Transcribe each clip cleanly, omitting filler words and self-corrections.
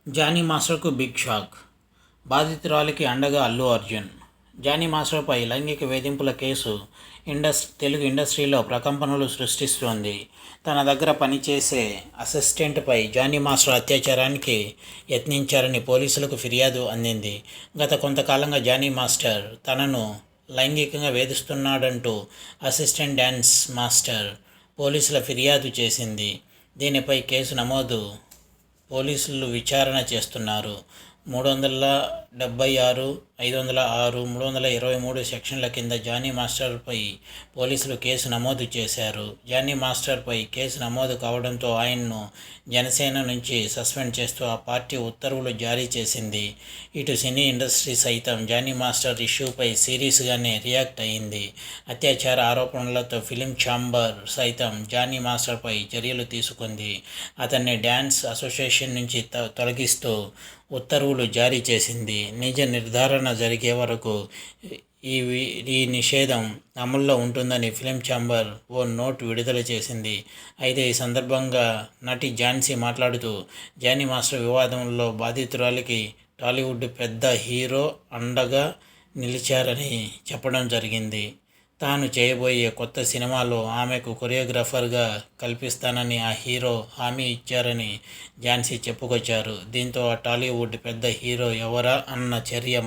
Johnny మాస్టర్కు big shock. బాధితురాలికి అండగా అల్లు అర్జున్. జానీ మాస్టర్పై లైంగిక వేధింపుల కేసు తెలుగు ఇండస్ట్రీలో ప్రకంపనలు సృష్టిస్తోంది. తన దగ్గర పనిచేసే అసిస్టెంట్పై జానీ మాస్టర్ అత్యాచారానికి యత్నించారని పోలీసులకు ఫిర్యాదు అందింది. గత కొంతకాలంగా జానీ మాస్టర్ తనను లైంగికంగా వేధిస్తున్నాడంటూ అసిస్టెంట్ డ్యాన్స్ మాస్టర్ పోలీసుల ఫిర్యాదు చేసింది. దీనిపై కేసు నమోదు పోలీసులు విచారణ చేస్తున్నారు. 376, 506, 323 సెక్షన్ల కింద జానీ మాస్టర్పై పోలీసులు కేసు నమోదు చేశారు. జానీ మాస్టర్పై కేసు నమోదు కావడంతో ఆయన్ను జనసేన నుంచి సస్పెండ్ చేస్తూ ఆ పార్టీ ఉత్తర్వులు జారీ చేసింది. ఇటు సినీ ఇండస్ట్రీ సైతం జానీ మాస్టర్ ఇష్యూపై సీరియస్గానే రియాక్ట్ అయింది. అత్యాచార ఆరోపణలతో ఫిలిం ఛాంబర్ సైతం జానీ మాస్టర్పై చర్యలు తీసుకుంది. అతన్ని డ్యాన్స్ అసోసియేషన్ నుంచి తొలగిస్తూ ఉత్తర్వులు జారీ చేసింది. నిజ నిర్ధారణ జరిగే వరకు ఈ నిషేధం అమల్లో ఉంటుందని ఫిలిం ఛాంబర్ ఓ నోట్ విడుదల చేసింది. అయితే ఈ సందర్భంగా నటి ఝాన్సీ మాట్లాడుతూ జానీ మాస్టర్ వివాదంలో బాధితురాలికి టాలీవుడ్ పెద్ద హీరో అండగా నిలిచారని చెప్పడం జరిగింది. తాను చేయబోయే కొత్త సినిమాలో ఆమెకు కొరియోగ్రాఫర్గా కల్పిస్తానని ఆ హీరో హామీ ఇచ్చారని ఝాన్సీ చెప్పుకొచ్చారు. దీంతో ఆ టాలీవుడ్ పెద్ద హీరో ఎవరా అన్న చర్చ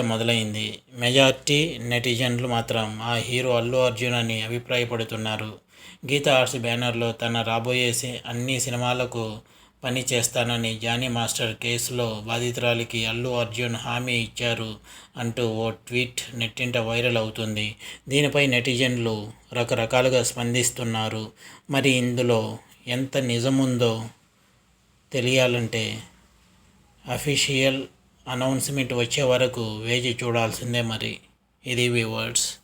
మొదలైంది. మెజార్టీ నెటిజన్లు మాత్రం ఆ హీరో అల్లు అర్జున్ అని అభిప్రాయపడుతున్నారు. గీతా ఆర్ట్స్ బ్యానర్లో తన రాబోయే అన్ని సినిమాలకు పని చేస్తానని జానీ మాస్టర్ కేసులో బాధితురాలికి అల్లు అర్జున్ హామీ ఇచ్చారు అంటూ ఓ ట్వీట్ నెట్టింట వైరల్ అవుతుంది. దీనిపై నెటిజన్లు రకరకాలుగా స్పందిస్తున్నారు. మరి ఇందులో ఎంత నిజముందో తెలియాలంటే అఫీషియల్ అనౌన్స్మెంట్ వచ్చే వరకు వేచి చూడాల్సిందే. మరి ఇది వ్యూవర్స్.